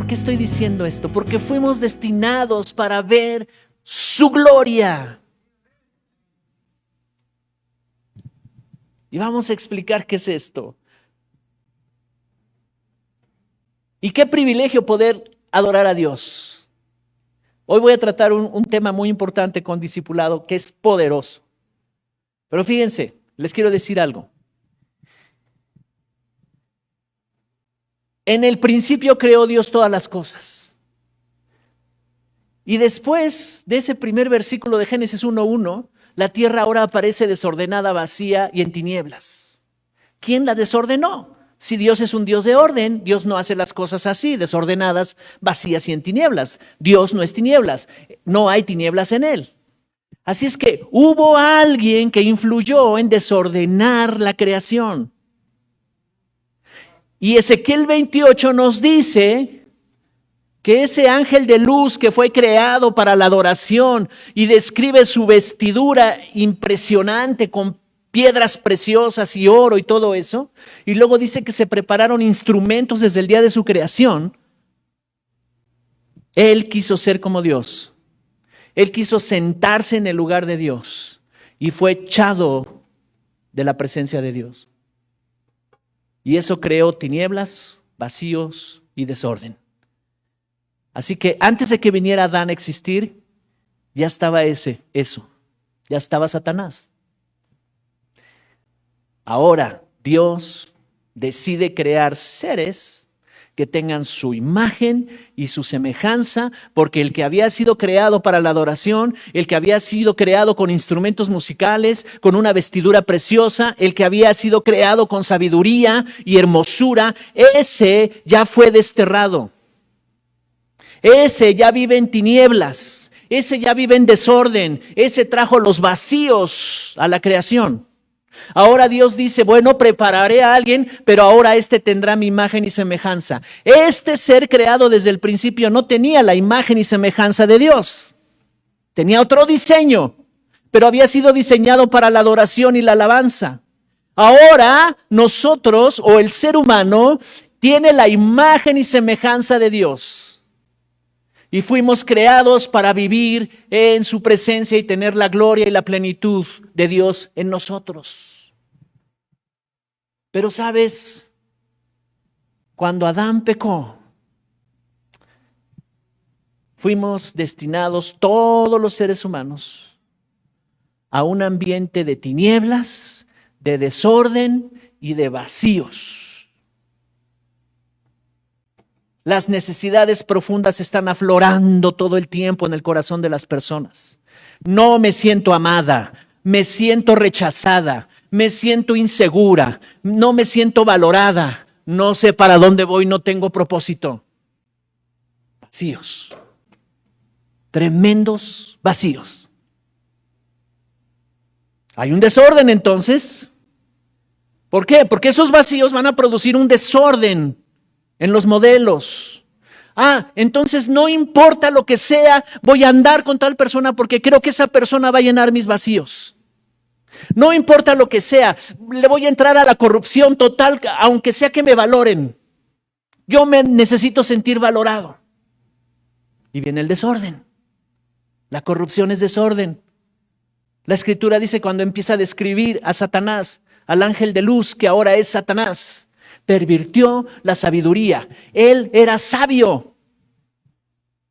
¿Por qué estoy diciendo esto? Porque fuimos destinados para ver su gloria. Y vamos a explicar qué es esto. Y qué privilegio poder adorar a Dios. Hoy voy a tratar un tema muy importante con discipulado que es poderoso. Pero fíjense, les quiero decir algo. En el principio creó Dios todas las cosas. Y después de ese primer versículo de Génesis 1:1, la tierra ahora aparece desordenada, vacía y en tinieblas. ¿Quién la desordenó? Si Dios es un Dios de orden, Dios no hace las cosas así, desordenadas, vacías y en tinieblas. Dios no es tinieblas, no hay tinieblas en él. Así es que hubo alguien que influyó en desordenar la creación. Y Ezequiel 28 nos dice que ese ángel de luz que fue creado para la adoración y describe su vestidura impresionante con piedras preciosas y oro y todo eso, y luego dice que se prepararon instrumentos desde el día de su creación. Él quiso ser como Dios. Él quiso sentarse en el lugar de Dios y fue echado de la presencia de Dios. Y eso creó tinieblas, vacíos y desorden. Así que antes de que viniera Adán a existir, ya estaba eso. Ya estaba Satanás. Ahora Dios decide crear seres que tengan su imagen y su semejanza, porque el que había sido creado para la adoración, el que había sido creado con instrumentos musicales, con una vestidura preciosa, el que había sido creado con sabiduría y hermosura, ese ya fue desterrado. Ese ya vive en tinieblas, ese ya vive en desorden, ese trajo los vacíos a la creación. Ahora Dios dice, bueno, prepararé a alguien, pero ahora este tendrá mi imagen y semejanza. Este ser creado desde el principio no tenía la imagen y semejanza de Dios. Tenía otro diseño, pero había sido diseñado para la adoración y la alabanza. Ahora nosotros, o el ser humano, tiene la imagen y semejanza de Dios. Y fuimos creados para vivir en su presencia y tener la gloria y la plenitud de Dios en nosotros. Pero sabes, cuando Adán pecó, fuimos destinados todos los seres humanos a un ambiente de tinieblas, de desorden y de vacíos. Las necesidades profundas están aflorando todo el tiempo en el corazón de las personas. No me siento amada, me siento rechazada, me siento insegura, no me siento valorada, no sé para dónde voy, no tengo propósito. Vacíos, tremendos vacíos. Hay un desorden entonces. ¿Por qué? Porque esos vacíos van a producir un desorden en los modelos. Entonces no importa lo que sea, voy a andar con tal persona porque creo que esa persona va a llenar mis vacíos. No importa lo que sea, le voy a entrar a la corrupción total, aunque sea que me valoren. Yo me necesito sentir valorado. Y viene el desorden. La corrupción es desorden. La Escritura dice cuando empieza a describir a Satanás, al ángel de luz que ahora es Satanás, pervirtió la sabiduría. Él era sabio.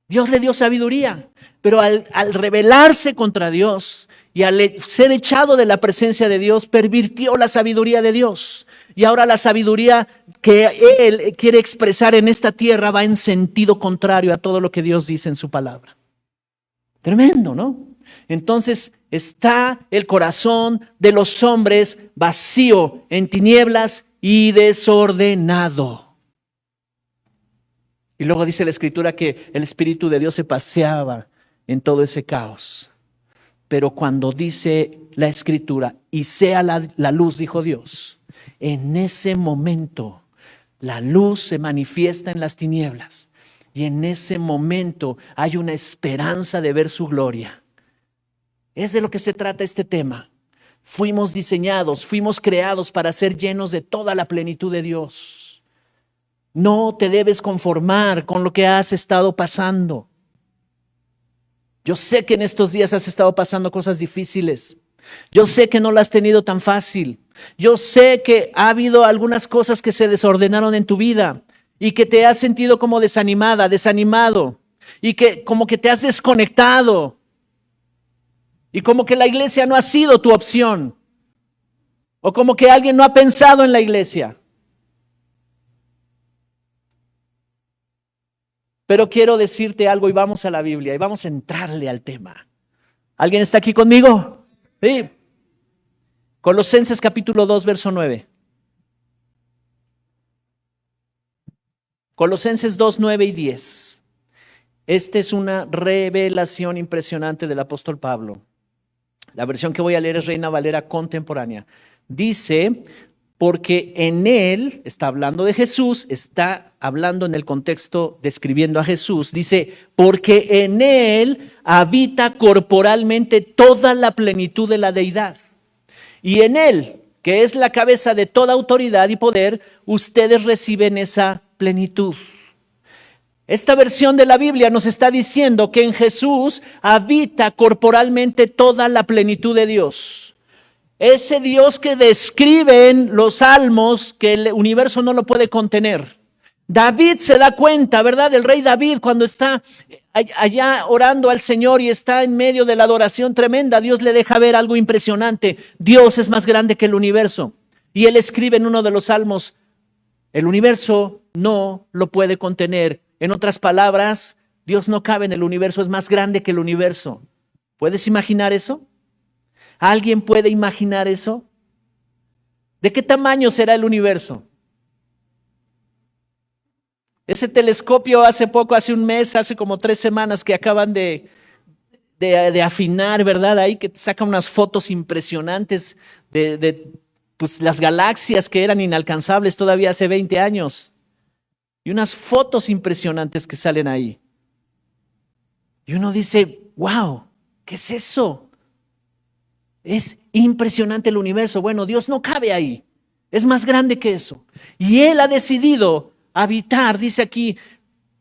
Dios le dio sabiduría, pero al rebelarse contra Dios y al ser echado de la presencia de Dios, pervirtió la sabiduría de Dios. Y ahora la sabiduría que Él quiere expresar en esta tierra va en sentido contrario a todo lo que Dios dice en su palabra. Tremendo, ¿no? Entonces está el corazón de los hombres vacío, en tinieblas y desordenado. Y luego dice la Escritura que el Espíritu de Dios se paseaba en todo ese caos. Pero cuando dice la Escritura, y sea la luz, dijo Dios, en ese momento la luz se manifiesta en las tinieblas. Y en ese momento hay una esperanza de ver su gloria. Es de lo que se trata este tema. Fuimos diseñados, fuimos creados para ser llenos de toda la plenitud de Dios. No te debes conformar con lo que has estado pasando. Yo sé que en estos días has estado pasando cosas difíciles. Yo sé que no la has tenido tan fácil. Yo sé que ha habido algunas cosas que se desordenaron en tu vida y que te has sentido como desanimada, desanimado, y que como que te has desconectado y como que la iglesia no ha sido tu opción o como que alguien no ha pensado en la iglesia. Pero quiero decirte algo y vamos a la Biblia y vamos a entrarle al tema. ¿Alguien está aquí conmigo? Sí. Colosenses capítulo 2, verso 9. Colosenses 2, 9 y 10. Esta es una revelación impresionante del apóstol Pablo. La versión que voy a leer es Reina Valera contemporánea. Dice, porque en él, está hablando de Jesús, está hablando en el contexto describiendo a Jesús, dice, porque en él habita corporalmente toda la plenitud de la deidad. Y en él, que es la cabeza de toda autoridad y poder, ustedes reciben esa plenitud. Esta versión de la Biblia nos está diciendo que en Jesús habita corporalmente toda la plenitud de Dios. Ese Dios que describen los salmos que el universo no lo puede contener. David se da cuenta, ¿verdad? El rey David cuando está allá orando al Señor y está en medio de la adoración tremenda, Dios le deja ver algo impresionante. Dios es más grande que el universo. Y él escribe en uno de los salmos, el universo no lo puede contener. En otras palabras, Dios no cabe en el universo, es más grande que el universo. ¿Puedes imaginar eso? ¿Alguien puede imaginar eso? ¿De qué tamaño será el universo? Ese telescopio hace poco, hace un mes, hace como 3 semanas que acaban de afinar, ¿verdad? Ahí que saca unas fotos impresionantes de pues, las galaxias que eran inalcanzables todavía hace 20 años. Y unas fotos impresionantes que salen ahí. Y uno dice, wow, ¿qué es eso? Es impresionante el universo. Bueno, Dios no cabe ahí. Es más grande que eso. Y Él ha decidido habitar, dice aquí,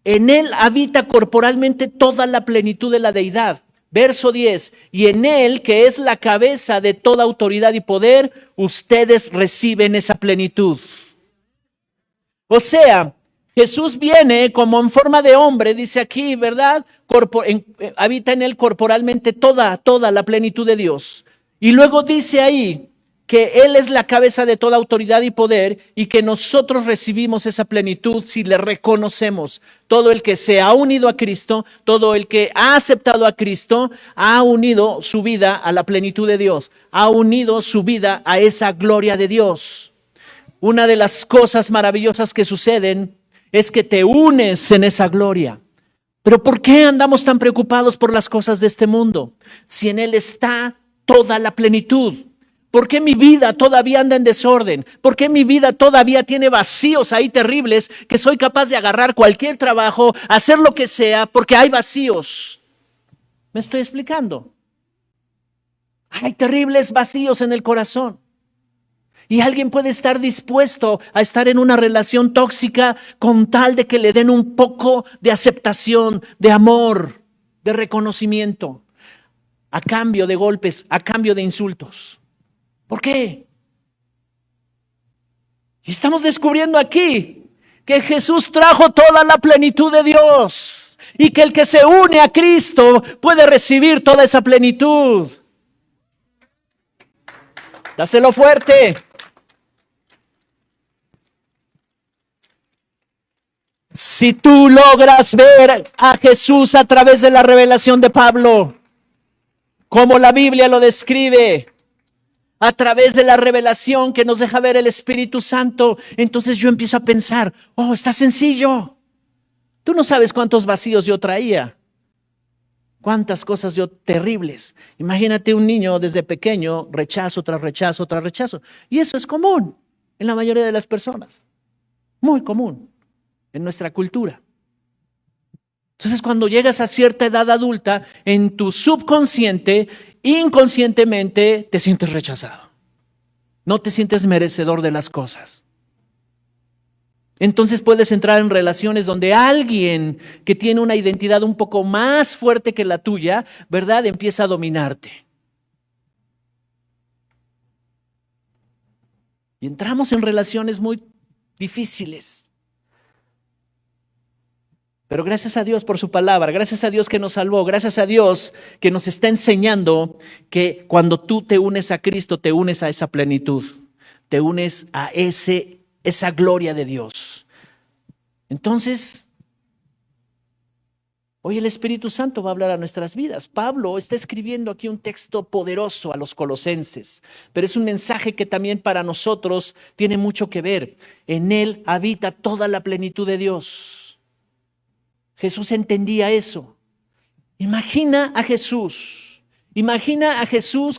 en Él habita corporalmente toda la plenitud de la deidad. Verso 10, y en Él, que es la cabeza de toda autoridad y poder, ustedes reciben esa plenitud. O sea, Jesús viene como en forma de hombre, dice aquí, ¿verdad? Habita en Él corporalmente toda la plenitud de Dios. Y luego dice ahí que Él es la cabeza de toda autoridad y poder y que nosotros recibimos esa plenitud si le reconocemos. Todo el que se ha unido a Cristo, todo el que ha aceptado a Cristo, ha unido su vida a la plenitud de Dios, ha unido su vida a esa gloria de Dios. Una de las cosas maravillosas que suceden es que te unes en esa gloria. Pero ¿por qué andamos tan preocupados por las cosas de este mundo? Si en Él está toda la plenitud. ¿Por qué mi vida todavía anda en desorden? ¿Por qué mi vida todavía tiene vacíos ahí terribles que soy capaz de agarrar cualquier trabajo, hacer lo que sea, porque hay vacíos? ¿Me estoy explicando? Hay terribles vacíos en el corazón. Y alguien puede estar dispuesto a estar en una relación tóxica con tal de que le den un poco de aceptación, de amor, de reconocimiento, a cambio de golpes, a cambio de insultos. ¿Por qué? Y estamos descubriendo aquí que Jesús trajo toda la plenitud de Dios y que el que se une a Cristo puede recibir toda esa plenitud. Dáselo fuerte. Si tú logras ver a Jesús a través de la revelación de Pablo, como la Biblia lo describe, a través de la revelación que nos deja ver el Espíritu Santo, entonces yo empiezo a pensar, oh, está sencillo. Tú no sabes cuántos vacíos yo traía, cuántas cosas yo terribles. Imagínate un niño desde pequeño, rechazo tras rechazo tras rechazo. Y eso es común en la mayoría de las personas, muy común en nuestra cultura. Entonces, cuando llegas a cierta edad adulta, en tu subconsciente, inconscientemente, te sientes rechazado. No te sientes merecedor de las cosas. Entonces puedes entrar en relaciones donde alguien que tiene una identidad un poco más fuerte que la tuya, ¿verdad?, empieza a dominarte. Y entramos en relaciones muy difíciles. Pero gracias a Dios por su palabra, gracias a Dios que nos salvó, gracias a Dios que nos está enseñando que cuando tú te unes a Cristo, te unes a esa plenitud, te unes a esa gloria de Dios. Entonces, hoy el Espíritu Santo va a hablar a nuestras vidas. Pablo está escribiendo aquí un texto poderoso a los colosenses, pero es un mensaje que también para nosotros tiene mucho que ver. En él habita toda la plenitud de Dios. Jesús entendía eso. Imagina a Jesús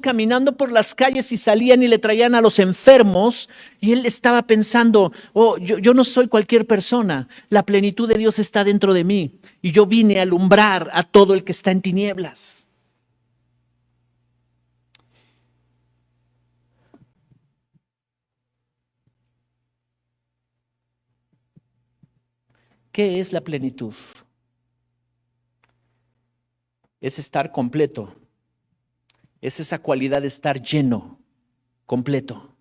caminando por las calles y salían y le traían a los enfermos y él estaba pensando, yo no soy cualquier persona, la plenitud de Dios está dentro de mí y yo vine a alumbrar a todo el que está en tinieblas. ¿Qué es la plenitud? Es estar completo. Es esa cualidad de estar lleno, completo.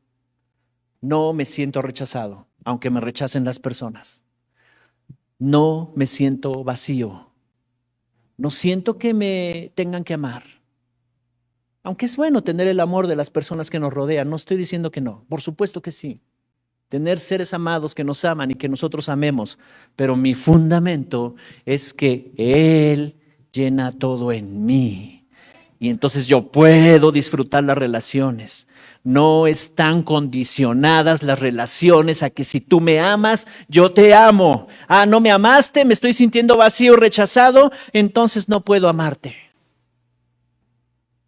No me siento rechazado, aunque me rechacen las personas. No me siento vacío. No siento que me tengan que amar. Aunque es bueno tener el amor de las personas que nos rodean, no estoy diciendo que no, por supuesto que sí. Tener seres amados que nos aman y que nosotros amemos, pero mi fundamento es que Él llena todo en mí. Y entonces yo puedo disfrutar las relaciones. No están condicionadas las relaciones a que si tú me amas, yo te amo. No me amaste, me estoy sintiendo vacío, rechazado, entonces no puedo amarte.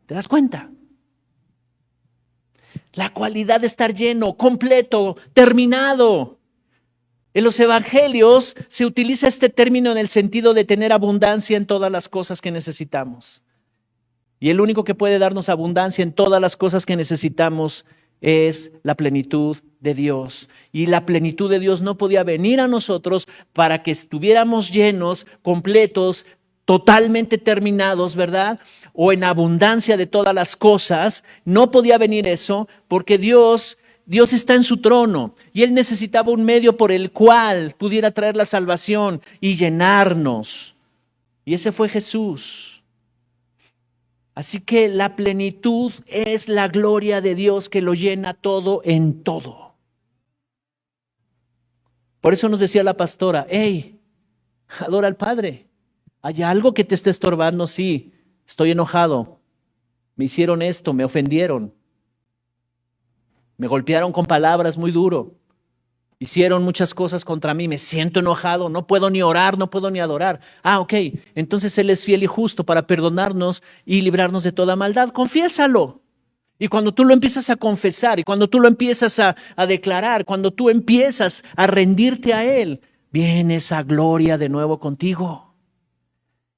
¿Te das cuenta? La cualidad de estar lleno, completo, terminado. En los evangelios se utiliza este término en el sentido de tener abundancia en todas las cosas que necesitamos. Y el único que puede darnos abundancia en todas las cosas que necesitamos es la plenitud de Dios. Y la plenitud de Dios no podía venir a nosotros para que estuviéramos llenos, completos, totalmente terminados, ¿verdad? O en abundancia de todas las cosas. No podía venir eso porque Dios está en su trono y Él necesitaba un medio por el cual pudiera traer la salvación y llenarnos. Y ese fue Jesús. Así que la plenitud es la gloria de Dios que lo llena todo en todo. Por eso nos decía la pastora, hey, adora al Padre. ¿Hay algo que te esté estorbando? Sí, estoy enojado. Me hicieron esto, me ofendieron. Me golpearon con palabras muy duro. Hicieron muchas cosas contra mí. Me siento enojado. No puedo ni orar, no puedo ni adorar. Ok. Entonces Él es fiel y justo para perdonarnos y librarnos de toda maldad. Confiésalo. Y cuando tú lo empiezas a confesar y cuando tú lo empiezas a declarar, cuando tú empiezas a rendirte a Él, viene esa gloria de nuevo contigo.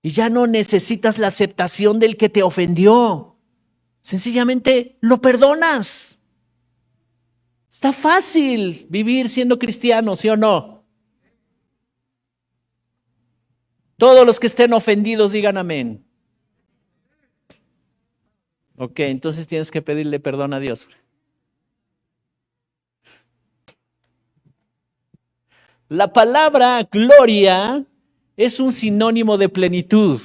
Y ya no necesitas la aceptación del que te ofendió. Sencillamente lo perdonas. Está fácil vivir siendo cristiano, ¿sí o no? Todos los que estén ofendidos digan amén. Ok, entonces tienes que pedirle perdón a Dios. La palabra gloria es un sinónimo de plenitud.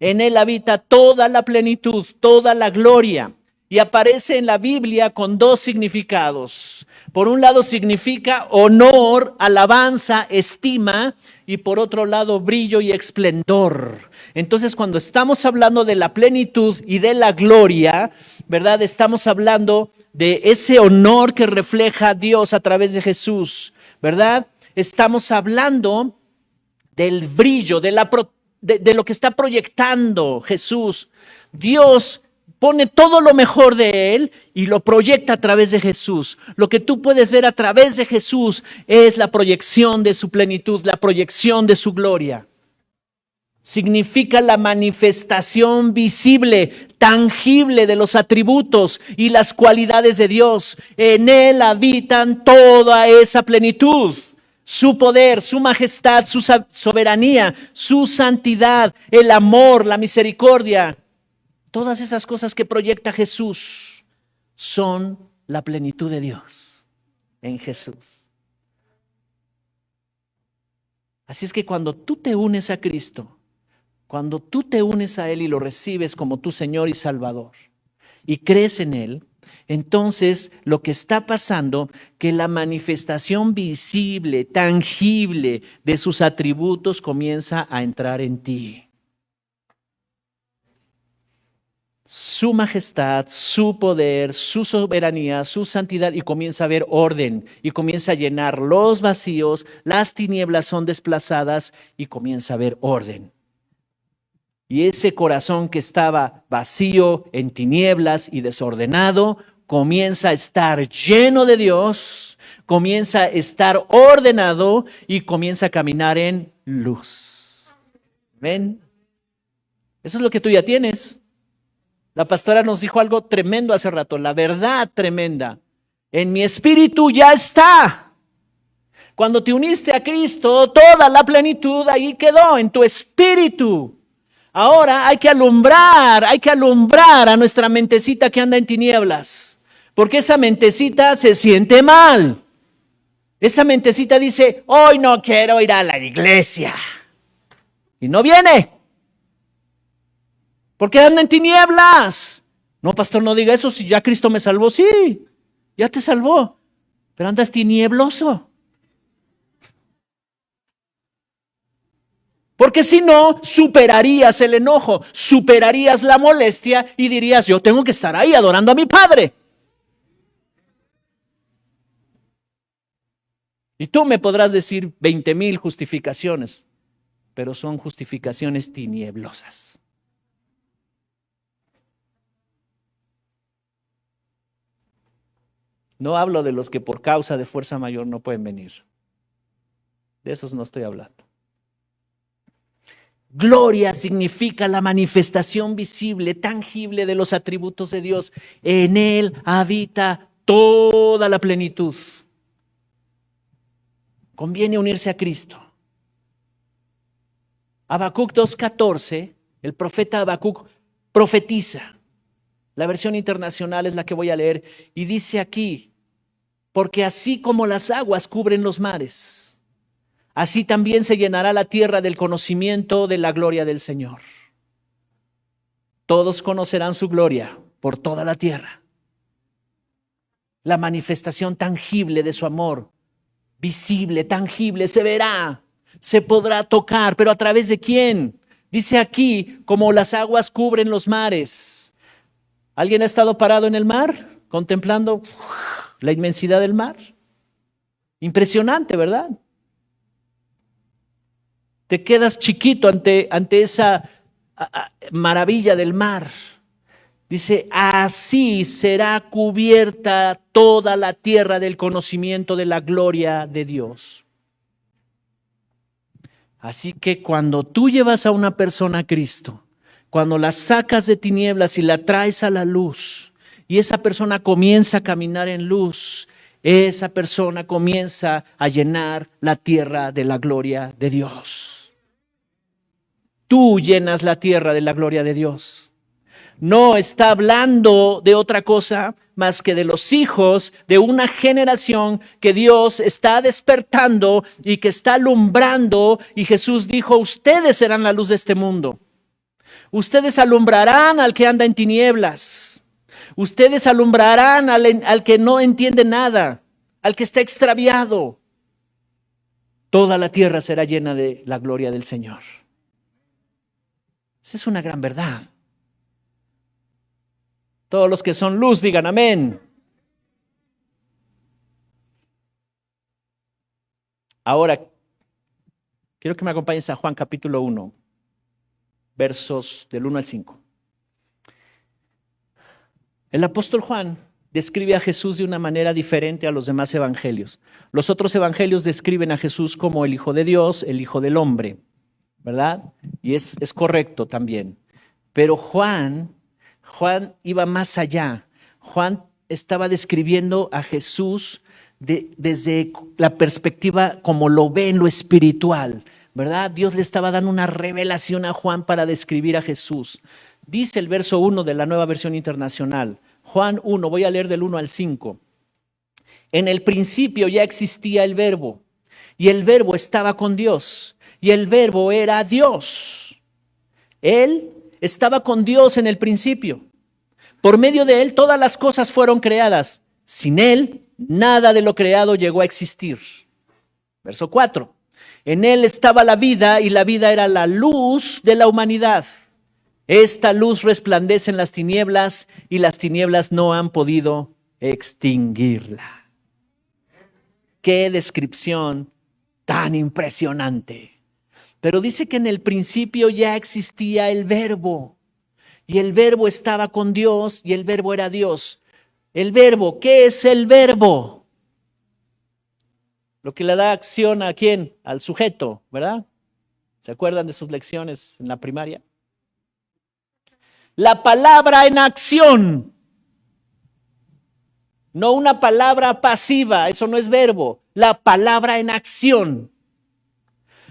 En Él habita toda la plenitud, toda la gloria. Y aparece en la Biblia con dos significados. Por un lado significa honor, alabanza, estima, y por otro lado brillo y esplendor. Entonces cuando estamos hablando de la plenitud y de la gloria, ¿verdad? Estamos hablando de ese honor que refleja Dios a través de Jesús, ¿verdad? Estamos hablando del brillo, de lo que está proyectando Jesús. Dios pone todo lo mejor de Él y lo proyecta a través de Jesús. Lo que tú puedes ver a través de Jesús es la proyección de su plenitud, la proyección de su gloria. Significa la manifestación visible, tangible de los atributos y las cualidades de Dios. En Él habitan toda esa plenitud. su poder, su majestad, su soberanía, su santidad, el amor, la misericordia. Todas esas cosas que proyecta Jesús son la plenitud de Dios en Jesús. Así es que cuando tú te unes a Cristo, cuando tú te unes a Él y lo recibes como tu Señor y Salvador y crees en Él, entonces lo que está pasando, que la manifestación visible, tangible de sus atributos comienza a entrar en ti. Su majestad, su poder, su soberanía, su santidad, y comienza a haber orden y comienza a llenar los vacíos, las tinieblas son desplazadas y comienza a haber orden. Y ese corazón que estaba vacío, en tinieblas y desordenado, comienza a estar lleno de Dios, comienza a estar ordenado y comienza a caminar en luz. ¿Ven? Eso es lo que tú ya tienes. La pastora nos dijo algo tremendo hace rato, la verdad tremenda. En mi espíritu ya está. Cuando te uniste a Cristo, toda la plenitud ahí quedó, en tu espíritu. Ahora hay que alumbrar a nuestra mentecita que anda en tinieblas. Porque esa mentecita se siente mal. Esa mentecita dice, hoy no quiero ir a la iglesia. Y no viene. Porque anda en tinieblas. No, pastor, no diga eso, si ya Cristo me salvó. Sí, ya te salvó, pero andas tiniebloso. Porque si no, superarías el enojo, superarías la molestia y dirías, yo tengo que estar ahí adorando a mi Padre. Y tú me podrás decir 20,000 justificaciones, pero son justificaciones tinieblos. No hablo de los que por causa de fuerza mayor no pueden venir. De esos no estoy hablando. Gloria significa la manifestación visible, tangible de los atributos de Dios. En Él habita toda la plenitud. Conviene unirse a Cristo. Habacuc 2:14, el profeta Habacuc profetiza. La versión internacional es la que voy a leer y dice aquí, porque así como las aguas cubren los mares, así también se llenará la tierra del conocimiento de la gloria del Señor. Todos conocerán su gloria por toda la tierra. La manifestación tangible de su amor, visible, tangible, se verá, se podrá tocar, pero ¿a través de quién? Dice aquí, como las aguas cubren los mares. ¿Alguien ha estado parado en el mar, contemplando la inmensidad del mar? Impresionante, ¿verdad? Te quedas chiquito ante esa maravilla del mar. Dice, así será cubierta toda la tierra del conocimiento de la gloria de Dios. Así que cuando tú llevas a una persona a Cristo, cuando la sacas de tinieblas y la traes a la luz, y esa persona comienza a caminar en luz, esa persona comienza a llenar la tierra de la gloria de Dios. Tú llenas la tierra de la gloria de Dios. No está hablando de otra cosa más que de los hijos de una generación que Dios está despertando y que está alumbrando. Y Jesús dijo, ustedes serán la luz de este mundo. Ustedes alumbrarán al que anda en tinieblas. Ustedes alumbrarán al que no entiende nada, al que está extraviado. Toda la tierra será llena de la gloria del Señor. Esa es una gran verdad. Todos los que son luz digan amén. Ahora, quiero que me acompañes a Juan capítulo 1. Versos del 1 al 5. El apóstol Juan describe a Jesús de una manera diferente a los demás evangelios. Los otros evangelios describen a Jesús como el Hijo de Dios, el Hijo del Hombre, ¿verdad? Y es correcto también. Pero Juan iba más allá. Juan estaba describiendo a Jesús desde la perspectiva como lo ve en lo espiritual, ¿verdad? Dios le estaba dando una revelación a Juan para describir a Jesús. Dice el verso 1 de la Nueva Versión Internacional, Juan 1, voy a leer del 1 al 5. En el principio ya existía el Verbo, y el Verbo estaba con Dios, y el Verbo era Dios. Él estaba con Dios en el principio. Por medio de Él todas las cosas fueron creadas. Sin Él, nada de lo creado llegó a existir. Verso 4. En Él estaba la vida, y la vida era la luz de la humanidad. Esta luz resplandece en las tinieblas, y las tinieblas no han podido extinguirla. ¡Qué descripción tan impresionante! Pero dice que en el principio ya existía el Verbo, y el Verbo estaba con Dios, y el Verbo era Dios. El Verbo, ¿qué es el Verbo? Lo que le da acción ¿a quién? Al sujeto, ¿verdad? ¿Se acuerdan de sus lecciones en la primaria? La palabra en acción. No una palabra pasiva, eso no es verbo. La palabra en acción.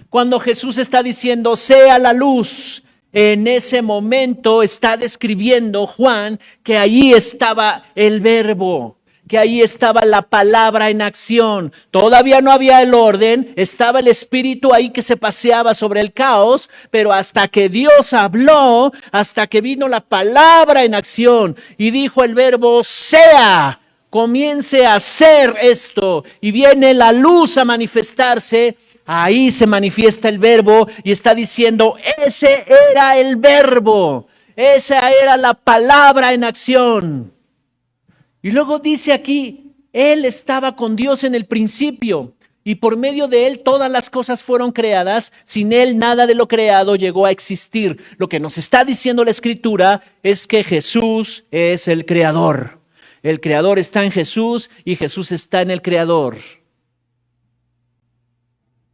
Cuando Jesús está diciendo, sea la luz, en ese momento está describiendo Juan que allí estaba el Verbo, que ahí estaba la palabra en acción. Todavía no había el orden, estaba el Espíritu ahí que se paseaba sobre el caos, pero hasta que Dios habló, hasta que vino la palabra en acción y dijo el Verbo, sea, comience a hacer esto, y viene la luz a manifestarse. Ahí se manifiesta el Verbo y está diciendo, ese era el Verbo, esa era la palabra en acción. Y luego dice aquí, Él estaba con Dios en el principio, y por medio de Él todas las cosas fueron creadas. Sin Él nada de lo creado llegó a existir. Lo que nos está diciendo la Escritura es que Jesús es el Creador. El Creador está en Jesús y Jesús está en el Creador.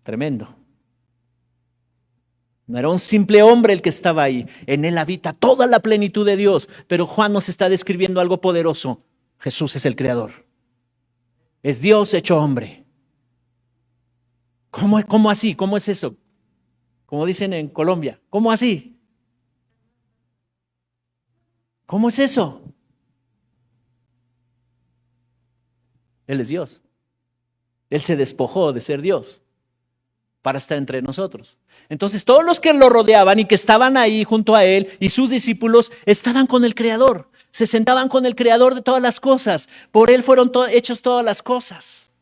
Tremendo. No era un simple hombre el que estaba ahí. En Él habita toda la plenitud de Dios. Pero Juan nos está describiendo algo poderoso. Jesús es el Creador. Es Dios hecho hombre. ¿Cómo así? ¿Cómo es eso? Como dicen en Colombia. ¿Cómo así? ¿Cómo es eso? Él es Dios. Él se despojó de ser Dios para estar entre nosotros. Entonces todos los que lo rodeaban y que estaban ahí junto a Él y sus discípulos estaban con el Creador, se sentaban con el Creador de todas las cosas. Por Él fueron hechos todas las cosas.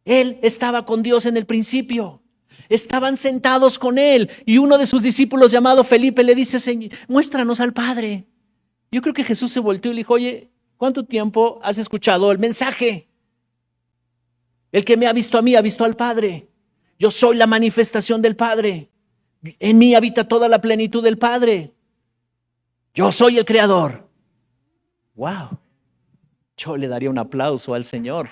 Él estaba con Dios en el principio. Estaban sentados con Él y uno de sus discípulos llamado Felipe le dice, Señor, muéstranos al Padre. Yo creo que Jesús se volteó y le dijo, oye, ¿cuánto tiempo has escuchado el mensaje? El que me ha visto a mí, ha visto al Padre. Yo soy la manifestación del Padre. En mí habita toda la plenitud del Padre. Yo soy el Creador. ¡Wow! Yo le daría un aplauso al Señor.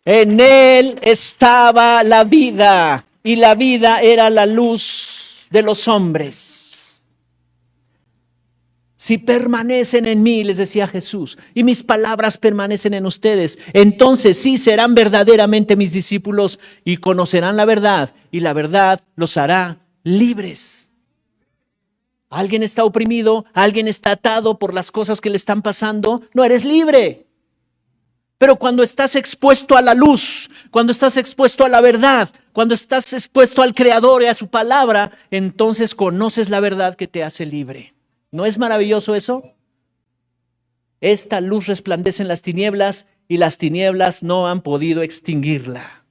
En Él estaba la vida, y la vida era la luz de los hombres. Si permanecen en mí, les decía Jesús, y mis palabras permanecen en ustedes, entonces sí serán verdaderamente mis discípulos y conocerán la verdad, y la verdad los hará libres. ¿Alguien está oprimido? ¿Alguien está atado por las cosas que le están pasando? No eres libre. Pero cuando estás expuesto a la luz, cuando estás expuesto a la verdad, cuando estás expuesto al Creador y a su palabra, entonces conoces la verdad que te hace libre. ¿No es maravilloso eso? Esta luz resplandece en las tinieblas y las tinieblas no han podido extinguirla.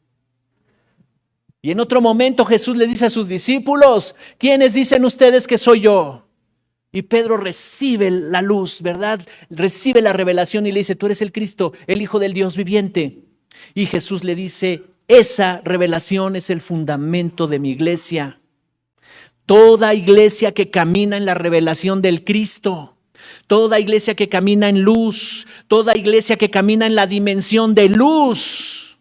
Y en otro momento Jesús les dice a sus discípulos, ¿quiénes dicen ustedes que soy yo? Y Pedro recibe la luz, ¿verdad? Recibe la revelación y le dice, tú eres el Cristo, el Hijo del Dios viviente. Y Jesús le dice, esa revelación es el fundamento de mi iglesia. Toda iglesia que camina en la revelación del Cristo, toda iglesia que camina en luz, toda iglesia que camina en la dimensión de luz,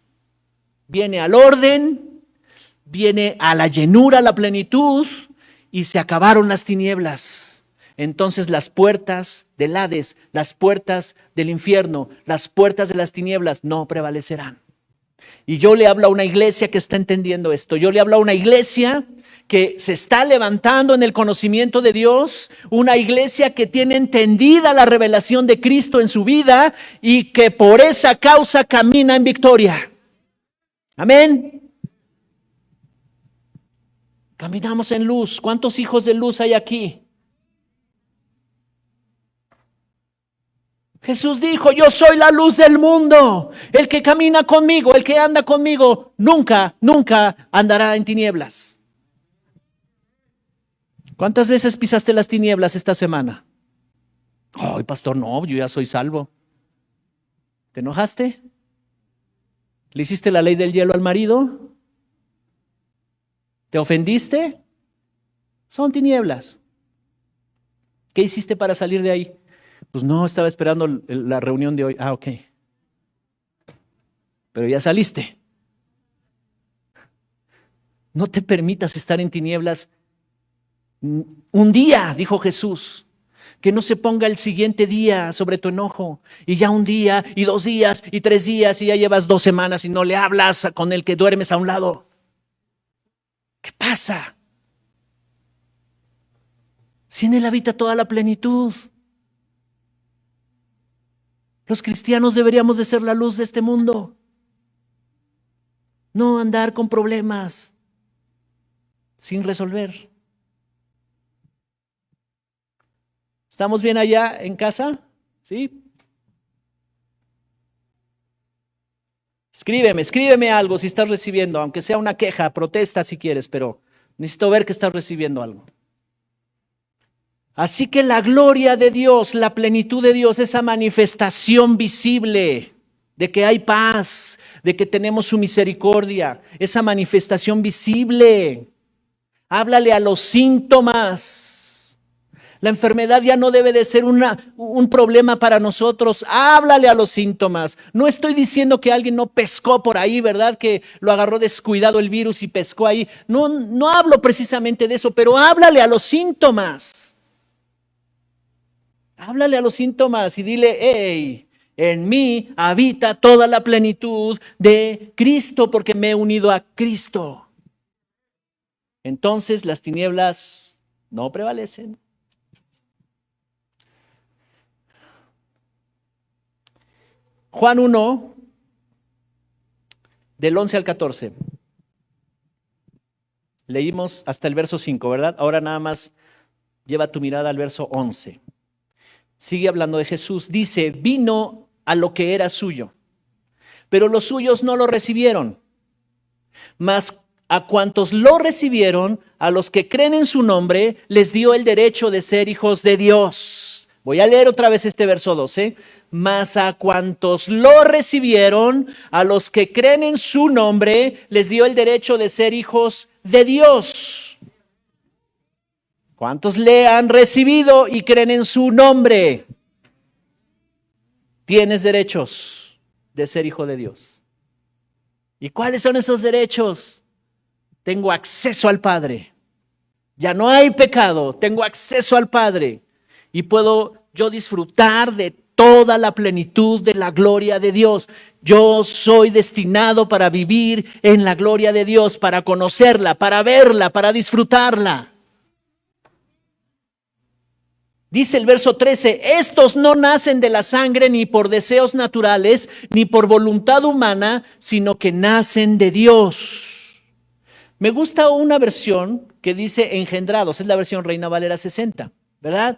viene al orden, viene a la llenura, a la plenitud, y se acabaron las tinieblas. Entonces las puertas del Hades, las puertas del infierno, las puertas de las tinieblas no prevalecerán. Y yo le hablo a una iglesia que está entendiendo esto. Yo le hablo a una iglesia que se está levantando en el conocimiento de Dios, una iglesia que tiene entendida la revelación de Cristo en su vida y que por esa causa camina en victoria. Amén. Caminamos en luz. ¿Cuántos hijos de luz hay aquí? Jesús dijo, yo soy la luz del mundo. El que camina conmigo, el que anda conmigo, nunca, nunca andará en tinieblas. ¿Cuántas veces pisaste las tinieblas esta semana? Ay, pastor, no, yo ya soy salvo. ¿Te enojaste? ¿Le hiciste la ley del hielo al marido? ¿Te ofendiste? Son tinieblas. ¿Qué hiciste para salir de ahí? Pues no, estaba esperando la reunión de hoy. Ah, ok. Pero ya saliste. No te permitas estar en tinieblas un día, dijo Jesús. Que no se ponga el siguiente día sobre tu enojo. Y ya un día, y 2 días, y 3 días, y ya llevas 2 semanas y no le hablas con el que duermes a un lado. ¿Qué pasa? Si en él habita toda la plenitud. Los cristianos deberíamos de ser la luz de este mundo. No andar con problemas sin resolver. ¿Estamos bien allá en casa? ¿Sí? Escríbeme algo si estás recibiendo, aunque sea una queja, protesta si quieres, pero necesito ver que estás recibiendo algo. Así que la gloria de Dios, la plenitud de Dios, esa manifestación visible de que hay paz, de que tenemos su misericordia, esa manifestación visible. Háblale a los síntomas. La enfermedad ya no debe de ser un problema para nosotros. Háblale a los síntomas. No estoy diciendo que alguien no pescó por ahí, ¿verdad? Que lo agarró descuidado el virus y pescó ahí. No hablo precisamente de eso, pero háblale a los síntomas. Háblale a los síntomas y dile, hey, en mí habita toda la plenitud de Cristo porque me he unido a Cristo. Entonces las tinieblas no prevalecen. Juan 1, del 11 al 14. Leímos hasta el verso 5, ¿verdad? Ahora nada más lleva tu mirada al verso 11. Sigue hablando de Jesús. Dice, vino a lo que era suyo, pero los suyos no lo recibieron. Mas a cuantos lo recibieron, a los que creen en su nombre, les dio el derecho de ser hijos de Dios. Voy a leer otra vez este verso 12. Mas a cuantos lo recibieron, a los que creen en su nombre, les dio el derecho de ser hijos de Dios. ¿Cuántos le han recibido y creen en su nombre? Tienes derechos de ser hijo de Dios. ¿Y cuáles son esos derechos? Tengo acceso al Padre. Ya no hay pecado, tengo acceso al Padre. Y puedo yo disfrutar de toda la plenitud de la gloria de Dios. Yo soy destinado para vivir en la gloria de Dios, para conocerla, para verla, para disfrutarla. Dice el verso 13, estos no nacen de la sangre ni por deseos naturales, ni por voluntad humana, sino que nacen de Dios. Me gusta una versión que dice engendrados, es la versión Reina Valera 60, ¿verdad?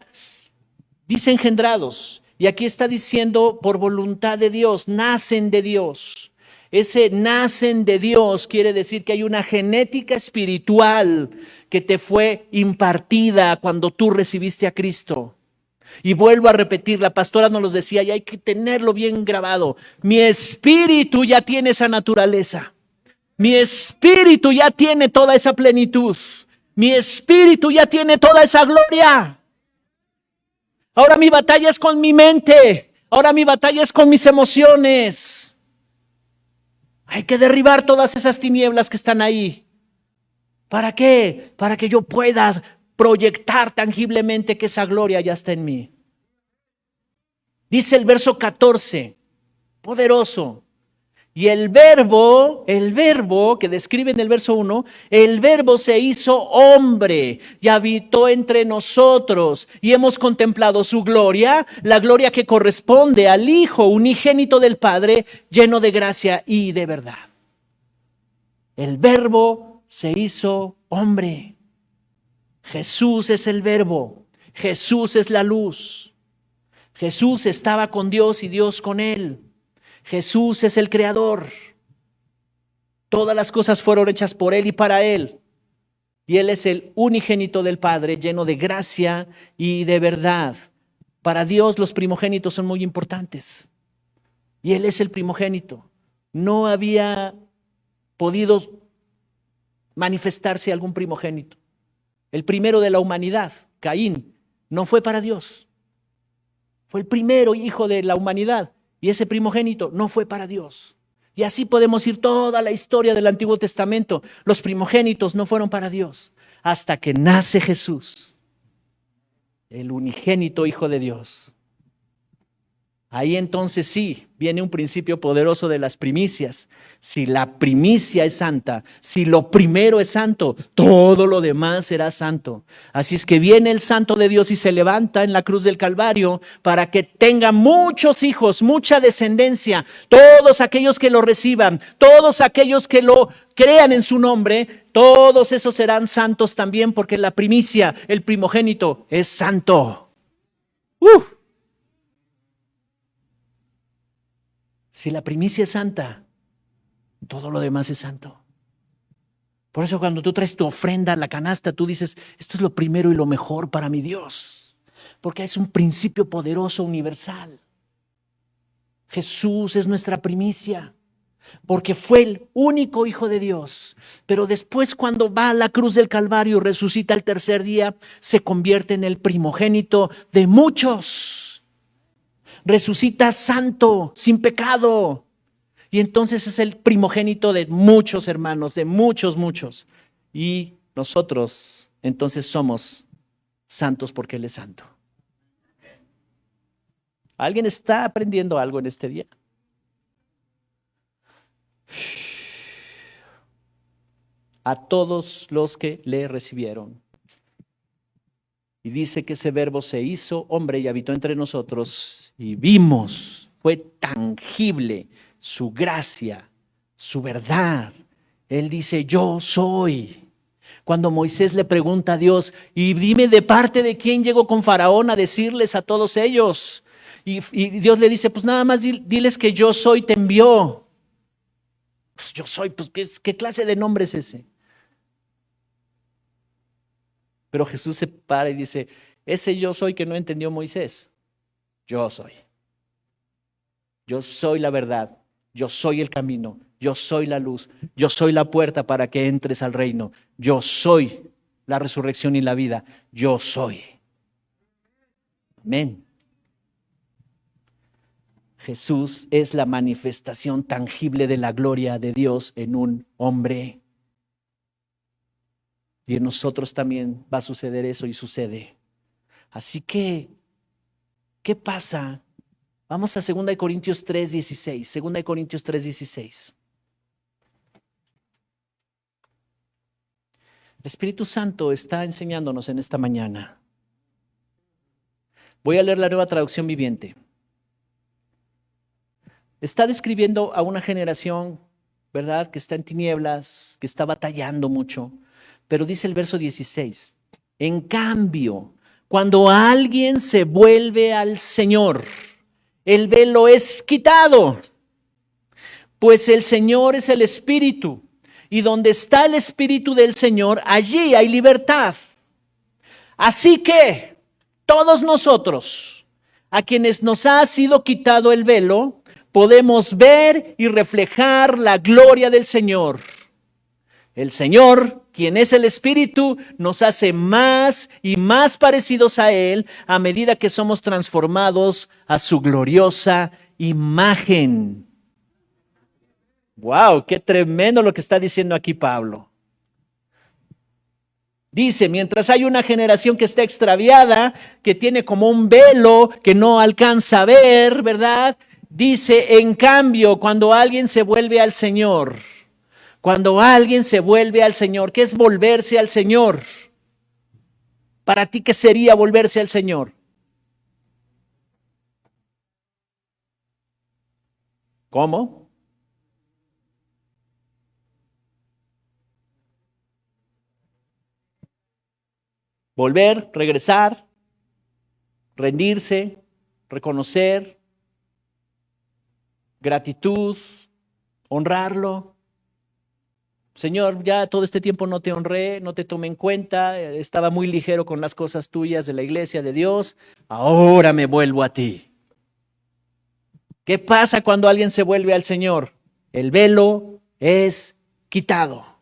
Dice engendrados, y aquí está diciendo por voluntad de Dios, nacen de Dios. Ese nacen de Dios quiere decir que hay una genética espiritual que te fue impartida cuando tú recibiste a Cristo. Y vuelvo a repetir, la pastora nos los decía y hay que tenerlo bien grabado. Mi espíritu ya tiene esa naturaleza. Mi espíritu ya tiene toda esa plenitud. Mi espíritu ya tiene toda esa gloria. Ahora mi batalla es con mi mente. Ahora mi batalla es con mis emociones. Hay que derribar todas esas tinieblas que están ahí. ¿Para qué? Para que yo pueda proyectar tangiblemente que esa gloria ya está en mí. Dice el verso 14, poderoso. Y el verbo que describe en el verso 1, el verbo se hizo hombre y habitó entre nosotros y hemos contemplado su gloria, la gloria que corresponde al Hijo unigénito del Padre, lleno de gracia y de verdad. El verbo se hizo hombre. Jesús es el verbo, Jesús es la luz. Jesús estaba con Dios y Dios con él. Jesús es el creador. Todas las cosas fueron hechas por él y para él. Y él es el unigénito del Padre, lleno de gracia y de verdad. Para Dios los primogénitos son muy importantes. Y él es el primogénito. No había podido manifestarse algún primogénito. El primero de la humanidad, Caín, no fue para Dios. Fue el primero hijo de la humanidad. Y ese primogénito no fue para Dios. Y así podemos ir toda la historia del Antiguo Testamento. Los primogénitos no fueron para Dios. Hasta que nace Jesús, el unigénito Hijo de Dios. Ahí entonces sí, viene un principio poderoso de las primicias. Si la primicia es santa, si lo primero es santo, todo lo demás será santo. Así es que viene el Santo de Dios y se levanta en la cruz del Calvario para que tenga muchos hijos, mucha descendencia, todos aquellos que lo reciban, todos aquellos que lo crean en su nombre, todos esos serán santos también porque la primicia, el primogénito, es santo. Si la primicia es santa, todo lo demás es santo. Por eso cuando tú traes tu ofrenda a la canasta, tú dices, esto es lo primero y lo mejor para mi Dios. Porque es un principio poderoso, universal. Jesús es nuestra primicia, porque fue el único Hijo de Dios. Pero después cuando va a la cruz del Calvario, resucita el tercer día, se convierte en el primogénito de muchos. Resucita santo, sin pecado. Y entonces es el primogénito de muchos hermanos, de muchos. Y nosotros entonces somos santos porque Él es santo. ¿Alguien está aprendiendo algo en este día? A todos los que le recibieron. Y dice que ese verbo se hizo hombre y habitó entre nosotros y vimos, fue tangible su gracia, su verdad. Él dice, yo soy. Cuando Moisés le pregunta a Dios, y dime de parte de quién llegó con Faraón a decirles a todos ellos. Y Dios le dice, pues nada más diles que yo soy, te envió. Pues yo soy, pues ¿qué clase de nombre es ese? Pero Jesús se para y dice, ese yo soy que no entendió Moisés, yo soy. Yo soy la verdad, yo soy el camino, yo soy la luz, yo soy la puerta para que entres al reino, yo soy la resurrección y la vida, yo soy. Amén. Jesús es la manifestación tangible de la gloria de Dios en un hombre. Y en nosotros también va a suceder eso y sucede. Así que, ¿qué pasa? Vamos a 2 Corintios 3:16. 2 Corintios 3:16. El Espíritu Santo está enseñándonos en esta mañana. Voy a leer la Nueva Traducción Viviente. Está describiendo a una generación, ¿verdad?, que está en tinieblas, que está batallando mucho. Pero dice el verso 16, en cambio, cuando alguien se vuelve al Señor, el velo es quitado, pues el Señor es el Espíritu, y donde está el Espíritu del Señor, allí hay libertad. Así que todos nosotros, a quienes nos ha sido quitado el velo, podemos ver y reflejar la gloria del Señor. El Señor, quien es el Espíritu, nos hace más y más parecidos a Él a medida que somos transformados a su gloriosa imagen. Wow, qué tremendo lo que está diciendo aquí Pablo. Dice, mientras hay una generación que está extraviada, que tiene como un velo que no alcanza a ver, ¿verdad? Dice, en cambio, cuando alguien se vuelve al Señor, cuando alguien se vuelve al Señor, ¿qué es volverse al Señor? Para ti, ¿qué sería volverse al Señor? ¿Cómo? Volver, regresar, rendirse, reconocer, gratitud, honrarlo. Señor, ya todo este tiempo no te honré, no te tomé en cuenta, estaba muy ligero con las cosas tuyas de la iglesia, de Dios, ahora me vuelvo a ti. ¿Qué pasa cuando alguien se vuelve al Señor? El velo es quitado.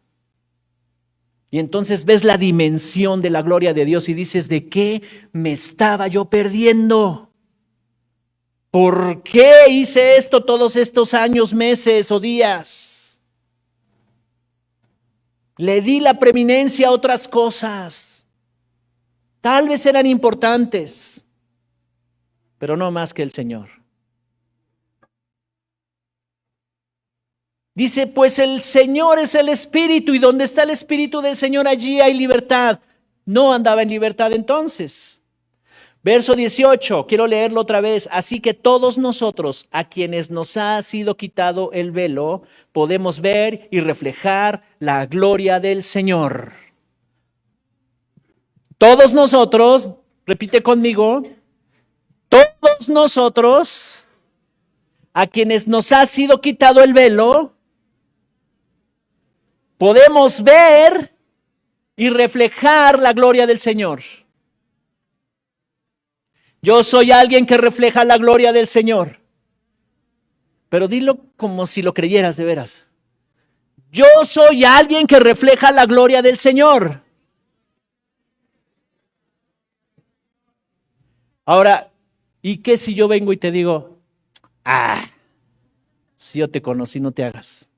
Y entonces ves la dimensión de la gloria de Dios y dices, ¿de qué me estaba yo perdiendo? ¿Por qué hice esto todos estos años, meses o días? Le di la preeminencia a otras cosas. Tal vez eran importantes, pero no más que el Señor. Dice, pues el Señor es el Espíritu y donde está el Espíritu del Señor, allí hay libertad. No andaba en libertad entonces. Verso 18, quiero leerlo otra vez. Así que todos nosotros, a quienes nos ha sido quitado el velo, podemos ver y reflejar la gloria del Señor. Todos nosotros, repite conmigo, todos nosotros, a quienes nos ha sido quitado el velo, podemos ver y reflejar la gloria del Señor. Yo soy alguien que refleja la gloria del Señor. Pero dilo como si lo creyeras de veras. Yo soy alguien que refleja la gloria del Señor. Ahora, ¿y qué si yo vengo y te digo, si yo te conocí, no te hagas?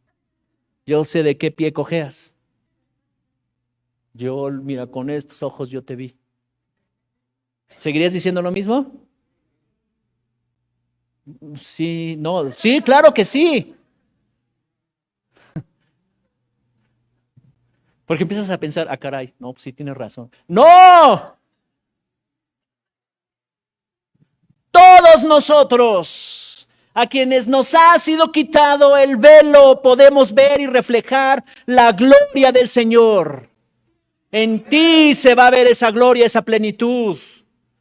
Yo sé de qué pie cojeas. Yo, mira, con estos ojos yo te vi. ¿Seguirías diciendo lo mismo? Sí, no, sí, claro que sí. Porque empiezas a pensar, caray, no, pues sí tienes razón. ¡No! Todos nosotros, a quienes nos ha sido quitado el velo, podemos ver y reflejar la gloria del Señor. En ti se va a ver esa gloria, esa plenitud.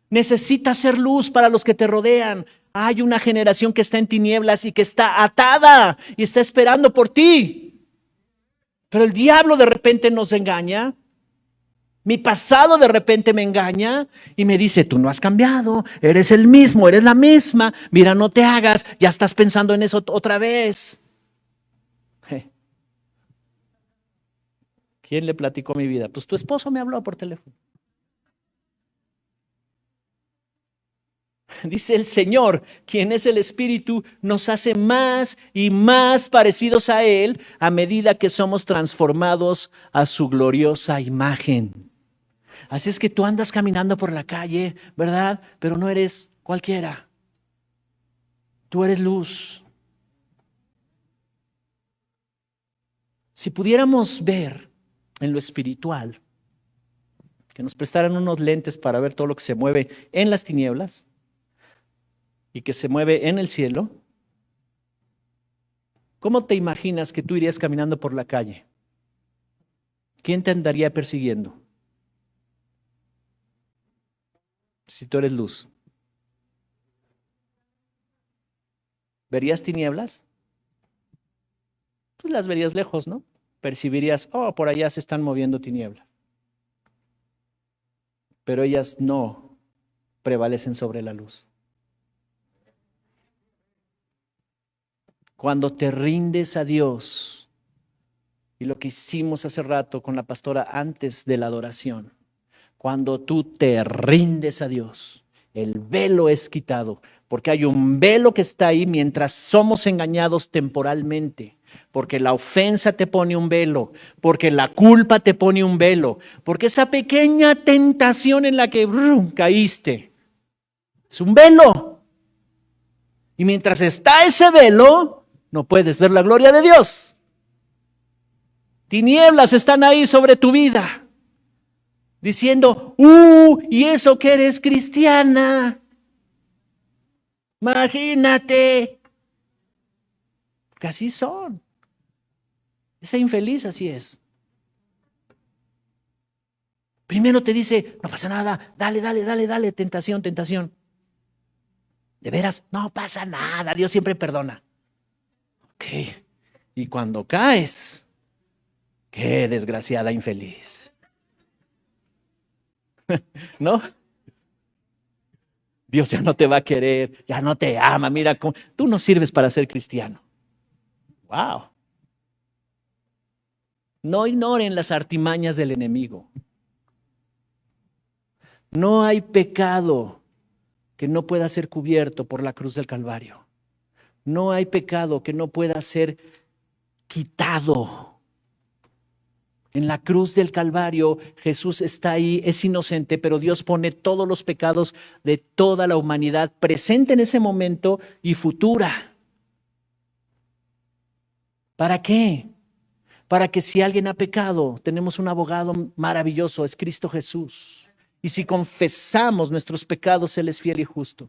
Necesitas ser luz para los que te rodean. Hay una generación que está en tinieblas y que está atada y está esperando por ti. Pero el diablo de repente nos engaña. Mi pasado de repente me engaña y me dice, tú no has cambiado, eres el mismo, eres la misma. Mira, no te hagas, ya estás pensando en eso otra vez. ¿Quién le platicó mi vida? Pues tu esposo me habló por teléfono. Dice el Señor, quien es el Espíritu, nos hace más y más parecidos a Él a medida que somos transformados a su gloriosa imagen. Así es que tú andas caminando por la calle, ¿verdad? Pero no eres cualquiera. Tú eres luz. Si pudiéramos ver en lo espiritual, que nos prestaran unos lentes para ver todo lo que se mueve en las tinieblas y que se mueve en el cielo, ¿cómo te imaginas que tú irías caminando por la calle? ¿Quién te andaría persiguiendo? Si tú eres luz. ¿Verías tinieblas? Pues las verías lejos, ¿no? Percibirías, por allá se están moviendo tinieblas. Pero ellas no prevalecen sobre la luz. Cuando te rindes a Dios, y lo que hicimos hace rato con la pastora antes de la adoración, cuando tú te rindes a Dios, el velo es quitado, porque hay un velo que está ahí mientras somos engañados temporalmente. porque la ofensa te pone un velo, porque la culpa te pone un velo, porque esa pequeña tentación en la que caíste es un velo. Y mientras está ese velo, no puedes ver la gloria de Dios. Tinieblas están ahí sobre tu vida, diciendo, y eso que eres cristiana. Imagínate. Que así son. Esa infeliz así es. Primero te dice, no pasa nada, dale, tentación. ¿De veras? No pasa nada, Dios siempre perdona. Ok. Y cuando caes, qué desgraciada infeliz. ¿No? Dios ya no te va a querer, ya no te ama, mira, tú no sirves para ser cristiano. Wow. No ignoren las artimañas del enemigo. No hay pecado que no pueda ser cubierto por la cruz del Calvario. No hay pecado que no pueda ser quitado. En la cruz del Calvario, Jesús está ahí, es inocente, pero Dios pone todos los pecados de toda la humanidad presente en ese momento y futura. ¿Para qué? Para que si alguien ha pecado, tenemos un abogado maravilloso, es Cristo Jesús. Y si confesamos nuestros pecados, Él es fiel y justo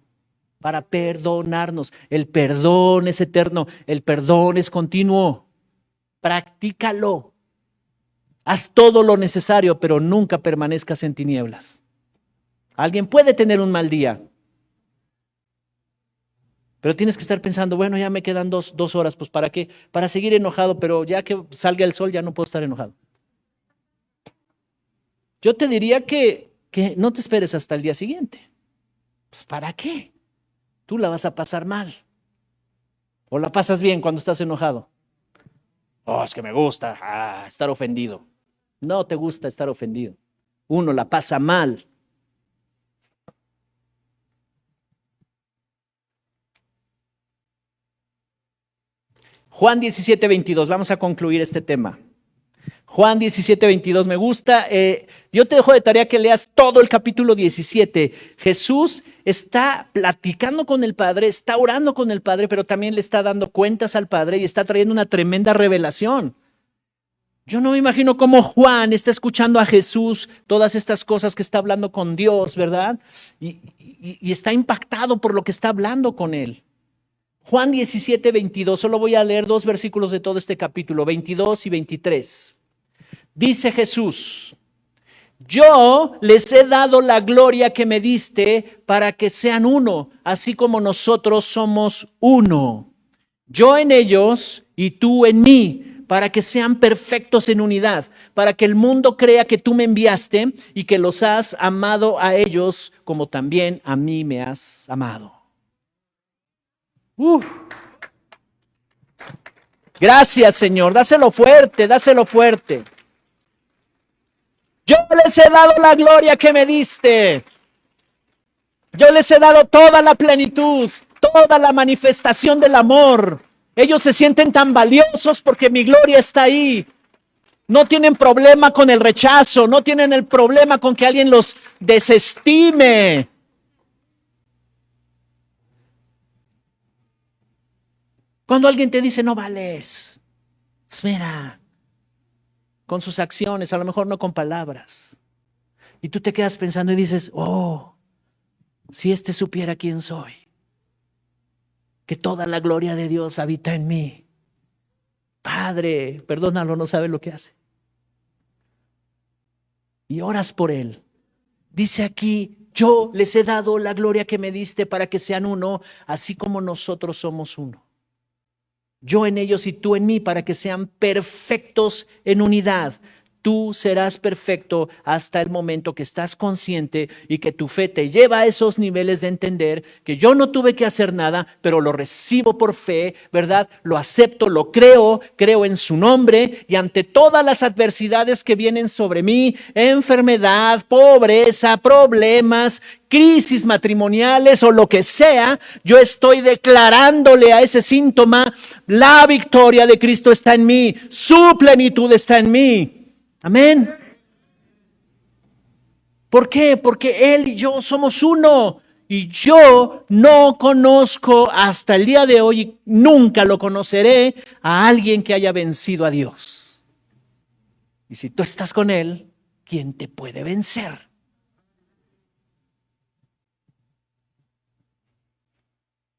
para perdonarnos. El perdón es eterno, el perdón es continuo. Practícalo. Haz todo lo necesario, pero nunca permanezcas en tinieblas. Alguien puede tener un mal día, pero tienes que estar pensando, bueno, ya me quedan dos horas, pues ¿para qué? Para seguir enojado, pero ya que salga el sol ya no puedo estar enojado. Yo te diría que no te esperes hasta el día siguiente. Pues ¿para qué? Tú la vas a pasar mal. ¿O la pasas bien cuando estás enojado? Oh, es que me gusta estar ofendido. No te gusta estar ofendido. Uno la pasa mal. Juan 17:22, vamos a concluir este tema. Juan 17:22 me gusta. Yo te dejo de tarea que leas todo el capítulo 17. Jesús está platicando con el Padre, está orando con el Padre, pero también le está dando cuentas al Padre y está trayendo una tremenda revelación. Yo no me imagino cómo Juan está escuchando a Jesús, todas estas cosas que está hablando con Dios, ¿verdad? Y está impactado por lo que está hablando con él. Juan 17:22, solo voy a leer 2 versículos de todo este capítulo, 22 y 23. Dice Jesús, yo les he dado la gloria que me diste para que sean uno, así como nosotros somos uno. Yo en ellos y tú en mí, para que sean perfectos en unidad, para que el mundo crea que tú me enviaste y que los has amado a ellos como también a mí me has amado. Gracias, Señor. Dáselo fuerte, dáselo fuerte. Yo les he dado la gloria que me diste. Yo les he dado toda la plenitud, toda la manifestación del amor. Ellos se sienten tan valiosos porque mi gloria está ahí. No tienen problema con el rechazo, no tienen el problema con que alguien los desestime. Cuando alguien te dice no vales, mira, con sus acciones, a lo mejor no con palabras. Y tú te quedas pensando y dices, si este supiera quién soy, que toda la gloria de Dios habita en mí. Padre, perdónalo, no sabe lo que hace. Y oras por él. Dice aquí, yo les he dado la gloria que me diste para que sean uno, así como nosotros somos uno. Yo en ellos y tú en mí, para que sean perfectos en unidad. Tú serás perfecto hasta el momento que estás consciente y que tu fe te lleva a esos niveles de entender que yo no tuve que hacer nada, pero lo recibo por fe, ¿verdad? Lo acepto, lo creo, creo en su nombre y ante todas las adversidades que vienen sobre mí, enfermedad, pobreza, problemas, crisis matrimoniales o lo que sea, yo estoy declarándole a ese síntoma, la victoria de Cristo está en mí, su plenitud está en mí. Amén. ¿Por qué? Porque Él y yo somos uno. Y yo no conozco hasta el día de hoy, nunca lo conoceré, a alguien que haya vencido a Dios. Y si tú estás con Él, ¿quién te puede vencer?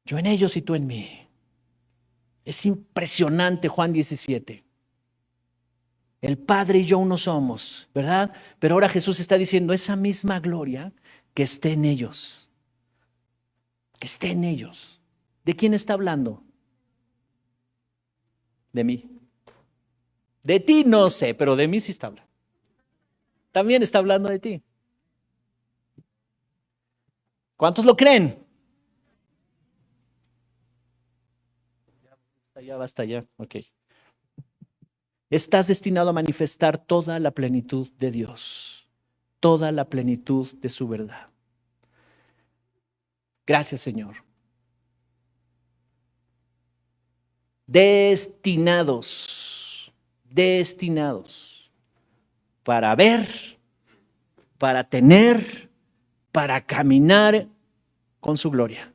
Yo en ellos y tú en mí. Es impresionante Juan 17. El Padre y yo uno somos, ¿verdad? Pero ahora Jesús está diciendo esa misma gloria que esté en ellos. Que esté en ellos. ¿De quién está hablando? De mí. De ti no sé, pero de mí sí está hablando. También está hablando de ti. ¿Cuántos lo creen? Ya basta ya. Ok. Estás destinado a manifestar toda la plenitud de Dios, toda la plenitud de su verdad. Gracias, Señor. Destinados para ver, para tener, para caminar con su gloria.